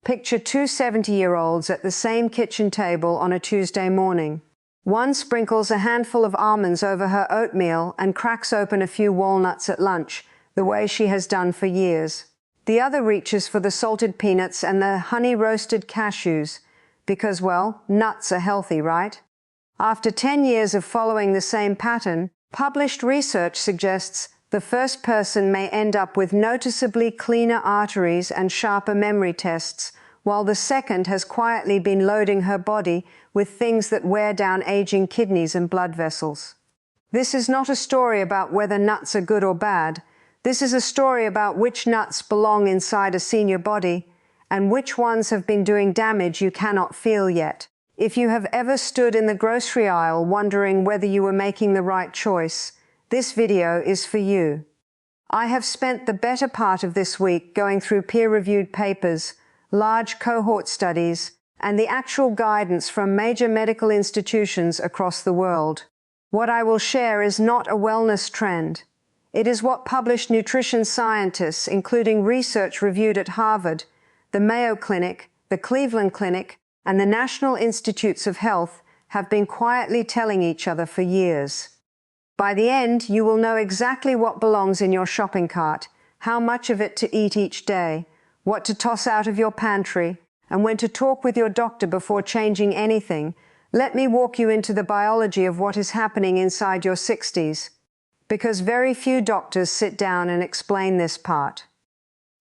Picture two 70-year-olds at the same kitchen table on a Tuesday morning. One sprinkles a handful of almonds over her oatmeal and cracks open a few walnuts at lunch, the way she has done for years. The other reaches for the salted peanuts and the honey-roasted cashews, because, well, nuts are healthy, right? After 10 years of following the same pattern, published research suggests the first person may end up with noticeably cleaner arteries and sharper memory tests, while the second has quietly been loading her body with things that wear down aging kidneys and blood vessels. This is not a story about whether nuts are good or bad. This is a story about which nuts belong inside a senior body and which ones have been doing damage you cannot feel yet. If you have ever stood in the grocery aisle wondering whether you were making the right choice, this video is for you. I have spent the better part of this week going through peer-reviewed papers, large cohort studies, and the actual guidance from major medical institutions across the world. What I will share is not a wellness trend. It is what published nutrition scientists, including research reviewed at Harvard, the Mayo Clinic, the Cleveland Clinic, and the National Institutes of Health, have been quietly telling each other for years. By the end, you will know exactly what belongs in your shopping cart, how much of it to eat each day, what to toss out of your pantry, and when to talk with your doctor before changing anything. Let me walk you into the biology of what is happening inside your 60s, because very few doctors sit down and explain this part.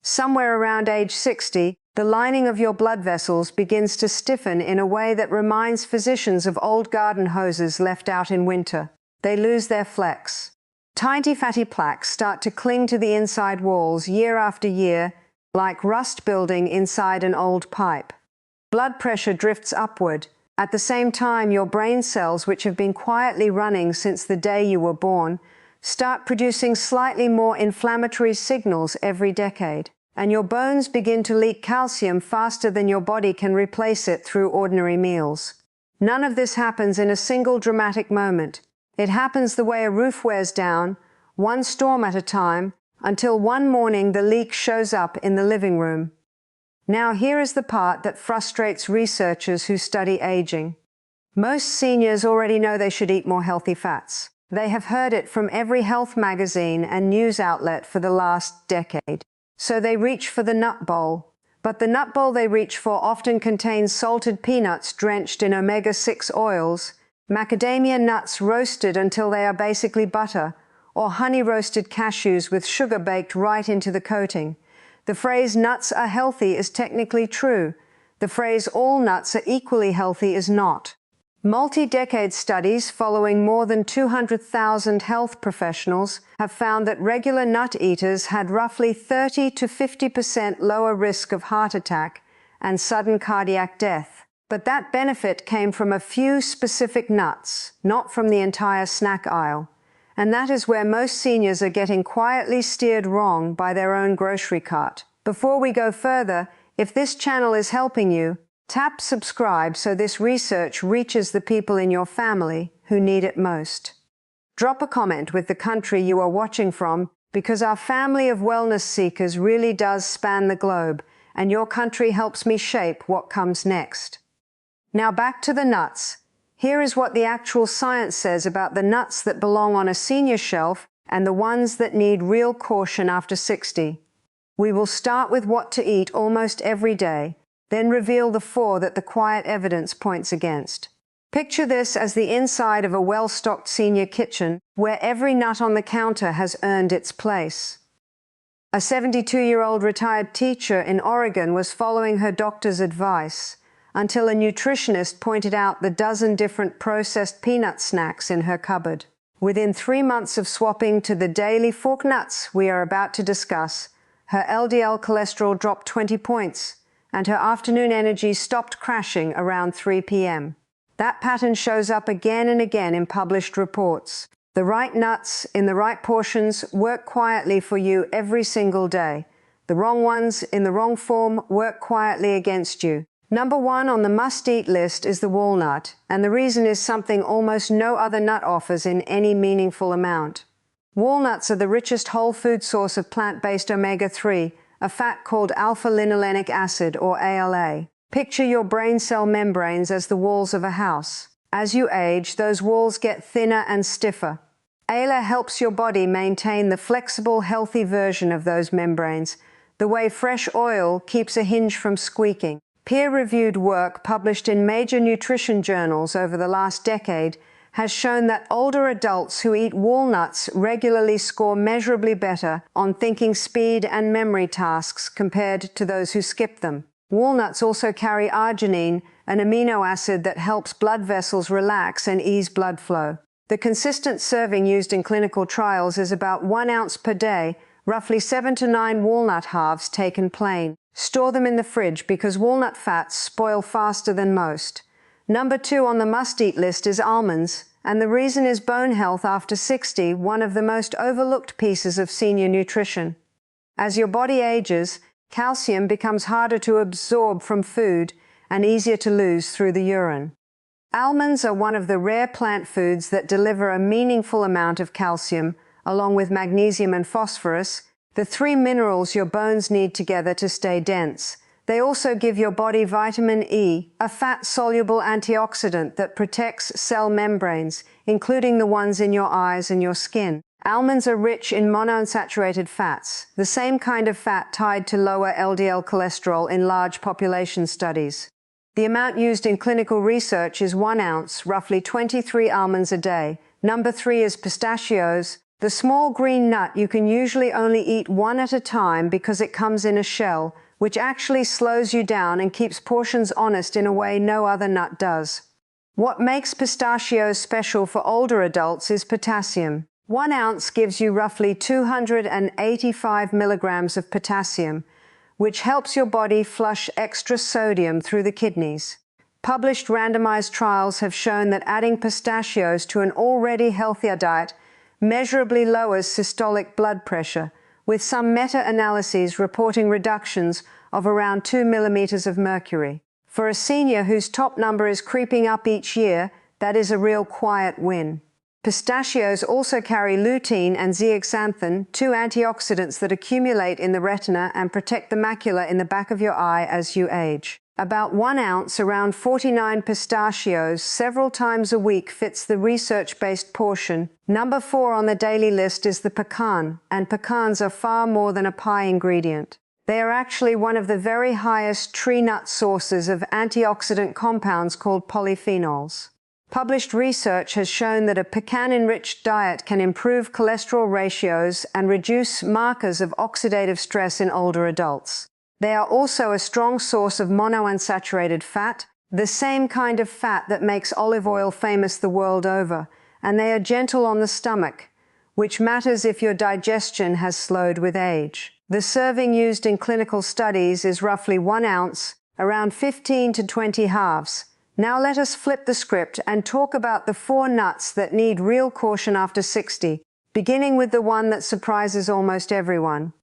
Somewhere around age 60, the lining of your blood vessels begins to stiffen in a way that reminds physicians of old garden hoses left out in winter. They lose their flex. Tiny fatty plaques start to cling to the inside walls year after year, like rust building inside an old pipe. Blood pressure drifts upward. At the same time, your brain cells, which have been quietly running since the day you were born, start producing slightly more inflammatory signals every decade, and your bones begin to leak calcium faster than your body can replace it through ordinary meals. None of this happens in a single dramatic moment. It happens the way a roof wears down, one storm at a time, until one morning the leak shows up in the living room. Now here is the part that frustrates researchers who study aging. Most seniors already know they should eat more healthy fats. They have heard it from every health magazine and news outlet for the last decade. So they reach for the nut bowl. But the nut bowl they reach for often contains salted peanuts drenched in omega-6 oils, macadamia nuts roasted until they are basically butter, or honey-roasted cashews with sugar baked right into the coating. The phrase nuts are healthy is technically true. The phrase all nuts are equally healthy is not. Multi-decade studies following more than 200,000 health professionals have found that regular nut eaters had roughly 30 to 50% lower risk of heart attack and sudden cardiac death. But that benefit came from a few specific nuts, not from the entire snack aisle. And that is where most seniors are getting quietly steered wrong by their own grocery cart. Before we go further, if this channel is helping you, tap subscribe so this research reaches the people in your family who need it most. Drop a comment with the country you are watching from, because our family of wellness seekers really does span the globe, and your country helps me shape what comes next. Now back to the nuts. Here is what the actual science says about the nuts that belong on a senior shelf and the ones that need real caution after 60. We will start with what to eat almost every day, then reveal the 4 that the quiet evidence points against. Picture this as the inside of a well-stocked senior kitchen where every nut on the counter has earned its place. A 72-year-old retired teacher in Oregon was following her doctor's advice until a nutritionist pointed out the dozen different processed peanut snacks in her cupboard. Within 3 months of swapping to the daily fork nuts we are about to discuss, her LDL cholesterol dropped 20 points, and her afternoon energy stopped crashing around 3 p.m. That pattern shows up again and again in published reports. The right nuts in the right portions work quietly for you every single day. The wrong ones in the wrong form work quietly against you. Number 1 on the must-eat list is the walnut, and the reason is something almost no other nut offers in any meaningful amount. Walnuts are the richest whole food source of plant-based omega-3, a fat called alpha-linolenic acid, or ALA. Picture your brain cell membranes as the walls of a house. As you age, those walls get thinner and stiffer. ALA helps your body maintain the flexible, healthy version of those membranes, the way fresh oil keeps a hinge from squeaking. Peer-reviewed work published in major nutrition journals over the last decade has shown that older adults who eat walnuts regularly score measurably better on thinking speed and memory tasks compared to those who skip them. Walnuts also carry arginine, an amino acid that helps blood vessels relax and ease blood flow. The consistent serving used in clinical trials is about 1 ounce per day, roughly 7 to 9 walnut halves taken plain. Store them in the fridge because walnut fats spoil faster than most. Number 2 on the must-eat list is almonds, and the reason is bone health after 60, one of the most overlooked pieces of senior nutrition. As your body ages, calcium becomes harder to absorb from food and easier to lose through the urine. Almonds are one of the rare plant foods that deliver a meaningful amount of calcium, along with magnesium and phosphorus, the 3 minerals your bones need together to stay dense. They also give your body vitamin E, a fat-soluble antioxidant that protects cell membranes, including the ones in your eyes and your skin. Almonds are rich in monounsaturated fats, the same kind of fat tied to lower LDL cholesterol in large population studies. The amount used in clinical research is 1 ounce, roughly 23 almonds a day. Number 3 is pistachios. The small green nut you can usually only eat one at a time because it comes in a shell, which actually slows you down and keeps portions honest in a way no other nut does. What makes pistachios special for older adults is potassium. 1 ounce gives you roughly 285 milligrams of potassium, which helps your body flush extra sodium through the kidneys. Published randomized trials have shown that adding pistachios to an already healthier diet measurably lowers systolic blood pressure, with some meta-analyses reporting reductions of around 2 millimeters of mercury. For a senior whose top number is creeping up each year, that is a real quiet win. Pistachios also carry lutein and zeaxanthin, 2 antioxidants that accumulate in the retina and protect the macula in the back of your eye as you age. About 1 ounce, around 49 pistachios, several times a week fits the research-based portion. Number 4 on the daily list is the pecan, and pecans are far more than a pie ingredient. They are actually one of the very highest tree nut sources of antioxidant compounds called polyphenols. Published research has shown that a pecan-enriched diet can improve cholesterol ratios and reduce markers of oxidative stress in older adults. They are also a strong source of monounsaturated fat, the same kind of fat that makes olive oil famous the world over, and they are gentle on the stomach, which matters if your digestion has slowed with age. The serving used in clinical studies is roughly 1 ounce, around 15 to 20 halves. Now let us flip the script and talk about the 4 nuts that need real caution after 60, beginning with the one that surprises almost everyone.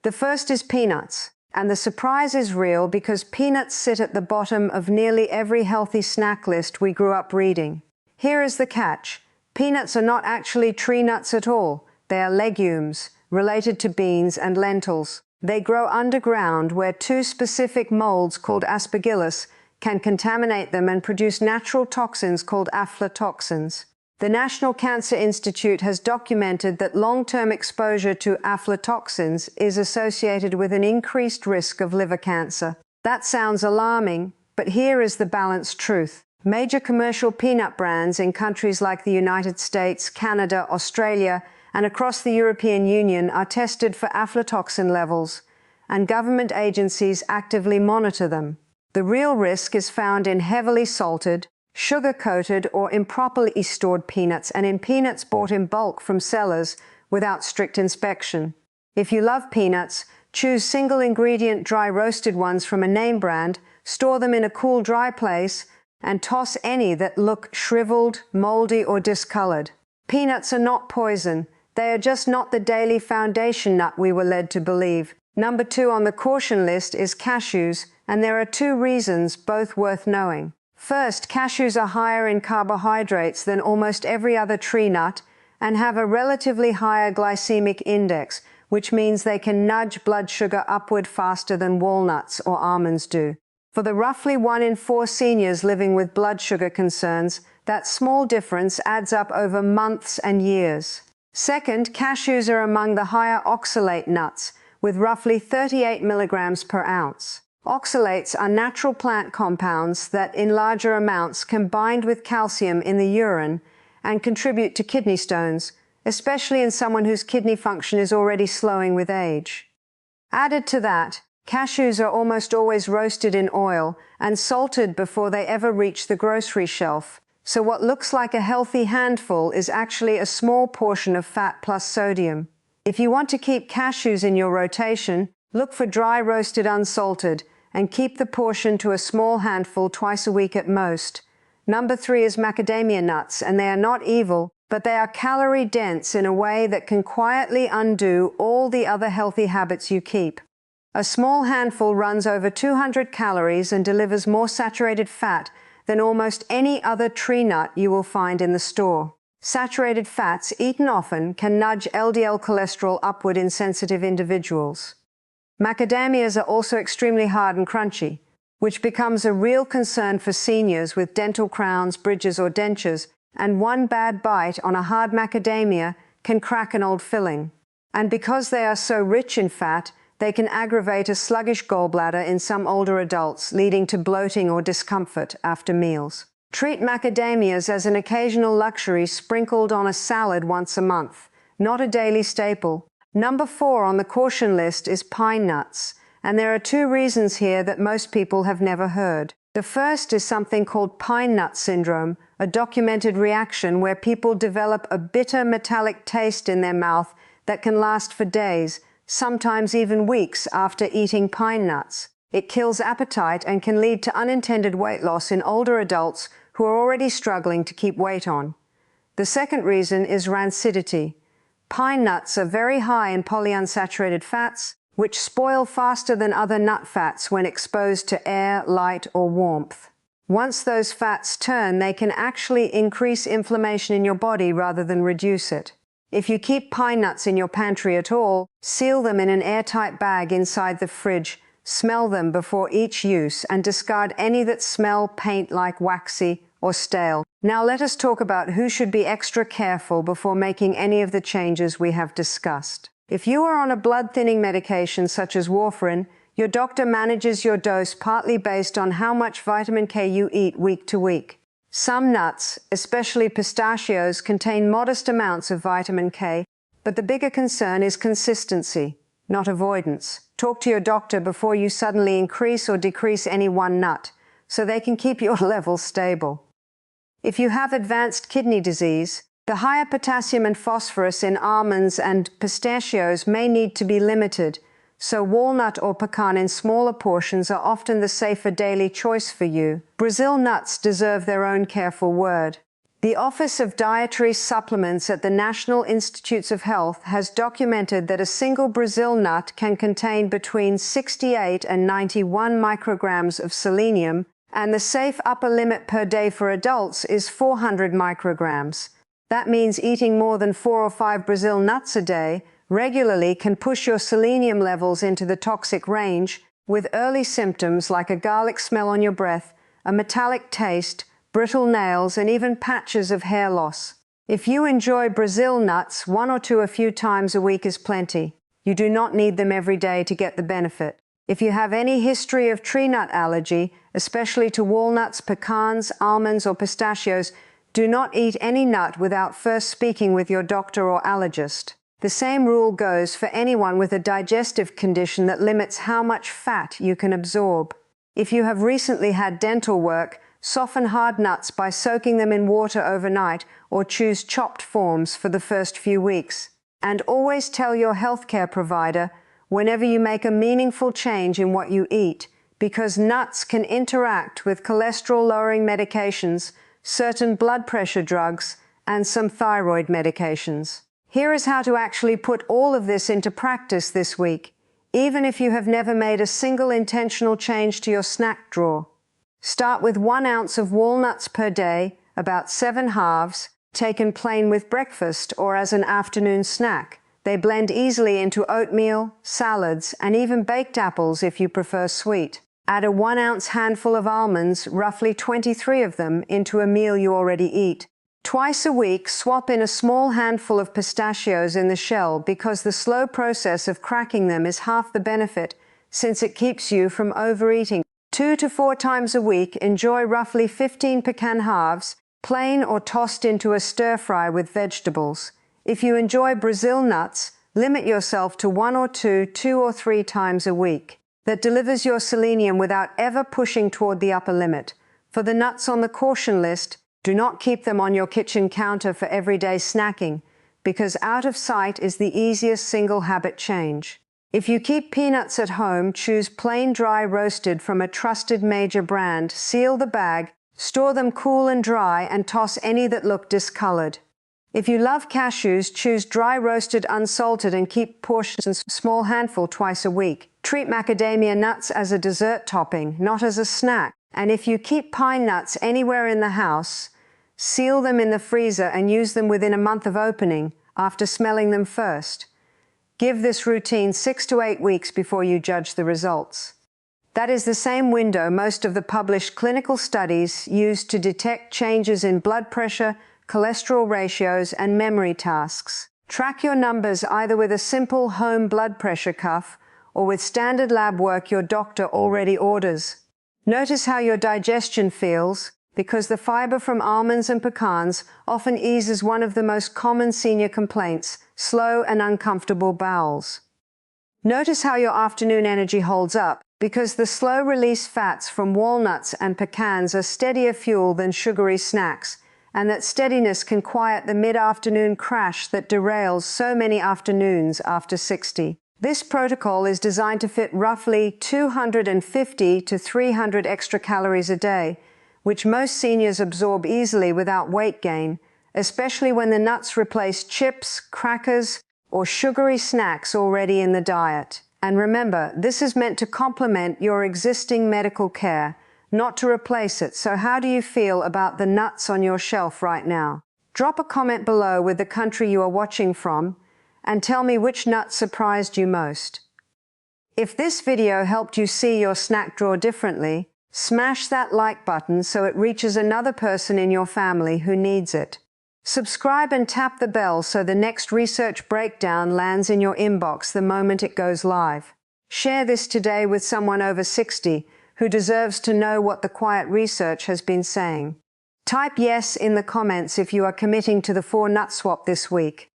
The first is peanuts. And the surprise is real because peanuts sit at the bottom of nearly every healthy snack list we grew up reading. Here is the catch. Peanuts are not actually tree nuts at all. They are legumes, related to beans and lentils. They grow underground where 2 specific molds called aspergillus can contaminate them and produce natural toxins called aflatoxins. The National Cancer Institute has documented that long-term exposure to aflatoxins is associated with an increased risk of liver cancer. That sounds alarming, but here is the balanced truth. Major commercial peanut brands in countries like the United States, Canada, Australia, and across the European Union are tested for aflatoxin levels, and government agencies actively monitor them. The real risk is found in heavily salted, sugar-coated or improperly stored peanuts and in peanuts bought in bulk from sellers without strict inspection. If you love peanuts, choose single-ingredient dry roasted ones from a name brand, store them in a cool, dry place, and toss any that look shriveled, moldy, or discolored. Peanuts are not poison. They are just not the daily foundation nut we were led to believe. Number 2 on the caution list is cashews, and there are 2 reasons, both worth knowing. First, cashews are higher in carbohydrates than almost every other tree nut and have a relatively higher glycemic index, which means they can nudge blood sugar upward faster than walnuts or almonds do. For the roughly 1 in 4 seniors living with blood sugar concerns, that small difference adds up over months and years. Second, cashews are among the higher oxalate nuts, with roughly 38 milligrams per ounce. Oxalates are natural plant compounds that, in larger amounts, can bind with calcium in the urine and contribute to kidney stones, especially in someone whose kidney function is already slowing with age. Added to that, cashews are almost always roasted in oil and salted before they ever reach the grocery shelf, so what looks like a healthy handful is actually a small portion of fat plus sodium. If you want to keep cashews in your rotation, look for dry roasted unsalted and keep the portion to a small handful twice a week at most. Number 3 is macadamia nuts, and they are not evil, but they are calorie-dense in a way that can quietly undo all the other healthy habits you keep. A small handful runs over 200 calories and delivers more saturated fat than almost any other tree nut you will find in the store. Saturated fats, eaten often, can nudge LDL cholesterol upward in sensitive individuals. Macadamias are also extremely hard and crunchy, which becomes a real concern for seniors with dental crowns, bridges, or dentures, and one bad bite on a hard macadamia can crack an old filling. And because they are so rich in fat, they can aggravate a sluggish gallbladder in some older adults, leading to bloating or discomfort after meals. Treat macadamias as an occasional luxury sprinkled on a salad once a month, not a daily staple. Number 4 on the caution list is pine nuts, and there are 2 reasons here that most people have never heard. The first is something called pine nut syndrome, a documented reaction where people develop a bitter metallic taste in their mouth that can last for days, sometimes even weeks after eating pine nuts. It kills appetite and can lead to unintended weight loss in older adults who are already struggling to keep weight on. The second reason is rancidity. Pine nuts are very high in polyunsaturated fats, which spoil faster than other nut fats when exposed to air, light, or warmth. Once those fats turn, they can actually increase inflammation in your body rather than reduce it. If you keep pine nuts in your pantry at all, seal them in an airtight bag inside the fridge, smell them before each use, and discard any that smell paint-like waxy or stale. Now let us talk about who should be extra careful before making any of the changes we have discussed. If you are on a blood-thinning medication such as warfarin, your doctor manages your dose partly based on how much vitamin K you eat week to week. Some nuts, especially pistachios, contain modest amounts of vitamin K, but the bigger concern is consistency, not avoidance. Talk to your doctor before you suddenly increase or decrease any one nut, so they can keep your levels stable. If you have advanced kidney disease, the higher potassium and phosphorus in almonds and pistachios may need to be limited, so walnut or pecan in smaller portions are often the safer daily choice for you. Brazil nuts deserve their own careful word. The Office of Dietary Supplements at the National Institutes of Health has documented that a single Brazil nut can contain between 68 and 91 micrograms of selenium, and the safe upper limit per day for adults is 400 micrograms. That means eating more than 4 or 5 Brazil nuts a day regularly can push your selenium levels into the toxic range, with early symptoms like a garlic smell on your breath, a metallic taste, brittle nails, and even patches of hair loss. If you enjoy Brazil nuts, 1 or 2 a few times a week is plenty. You do not need them every day to get the benefit. If you have any history of tree nut allergy, especially to walnuts, pecans, almonds, or pistachios, do not eat any nut without first speaking with your doctor or allergist. The same rule goes for anyone with a digestive condition that limits how much fat you can absorb. If you have recently had dental work, soften hard nuts by soaking them in water overnight or choose chopped forms for the first few weeks. And always tell your healthcare provider whenever you make a meaningful change in what you eat, because nuts can interact with cholesterol-lowering medications, certain blood pressure drugs, and some thyroid medications. Here is how to actually put all of this into practice this week, even if you have never made a single intentional change to your snack drawer. Start with 1 ounce of walnuts per day, about 7 halves, taken plain with breakfast or as an afternoon snack. They blend easily into oatmeal, salads, and even baked apples if you prefer sweet. Add a 1-ounce handful of almonds, roughly 23 of them, into a meal you already eat. Twice a week, swap in a small handful of pistachios in the shell because the slow process of cracking them is half the benefit, since it keeps you from overeating. 2 to 4 times a week, enjoy roughly 15 pecan halves, plain or tossed into a stir-fry with vegetables. If you enjoy Brazil nuts, limit yourself to 1 or 2 or 3 times a week. That delivers your selenium without ever pushing toward the upper limit. For the nuts on the caution list, do not keep them on your kitchen counter for everyday snacking, because out of sight is the easiest single habit change. If you keep peanuts at home, choose plain dry roasted from a trusted major brand, seal the bag, store them cool and dry, and toss any that look discolored. If you love cashews, choose dry roasted unsalted and keep portions in a small handful twice a week. Treat macadamia nuts as a dessert topping, not as a snack. And if you keep pine nuts anywhere in the house, seal them in the freezer and use them within a month of opening, after smelling them first. Give this routine 6 to 8 weeks before you judge the results. That is the same window most of the published clinical studies use to detect changes in blood pressure, cholesterol ratios, and memory tasks. Track your numbers either with a simple home blood pressure cuff or with standard lab work your doctor already orders. Notice how your digestion feels, because the fiber from almonds and pecans often eases one of the most common senior complaints, slow and uncomfortable bowels. Notice how your afternoon energy holds up, because the slow-release fats from walnuts and pecans are steadier fuel than sugary snacks, and that steadiness can quiet the mid-afternoon crash that derails so many afternoons after 60. This protocol is designed to fit roughly 250 to 300 extra calories a day, which most seniors absorb easily without weight gain, especially when the nuts replace chips, crackers, or sugary snacks already in the diet. And remember, this is meant to complement your existing medical care, not to replace it. So how do you feel about the nuts on your shelf right now? Drop a comment below with the country you are watching from, and tell me which nut surprised you most. If this video helped you see your snack drawer differently, smash that like button so it reaches another person in your family who needs it. Subscribe and tap the bell so the next research breakdown lands in your inbox the moment it goes live. Share this today with someone over 60 who deserves to know what the quiet research has been saying. Type yes in the comments if you are committing to the 4-nut swap this week.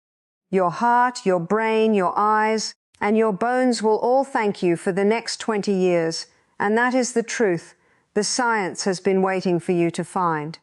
Your heart, your brain, your eyes, and your bones will all thank you for the next 20 years, and that is the truth the science has been waiting for you to find.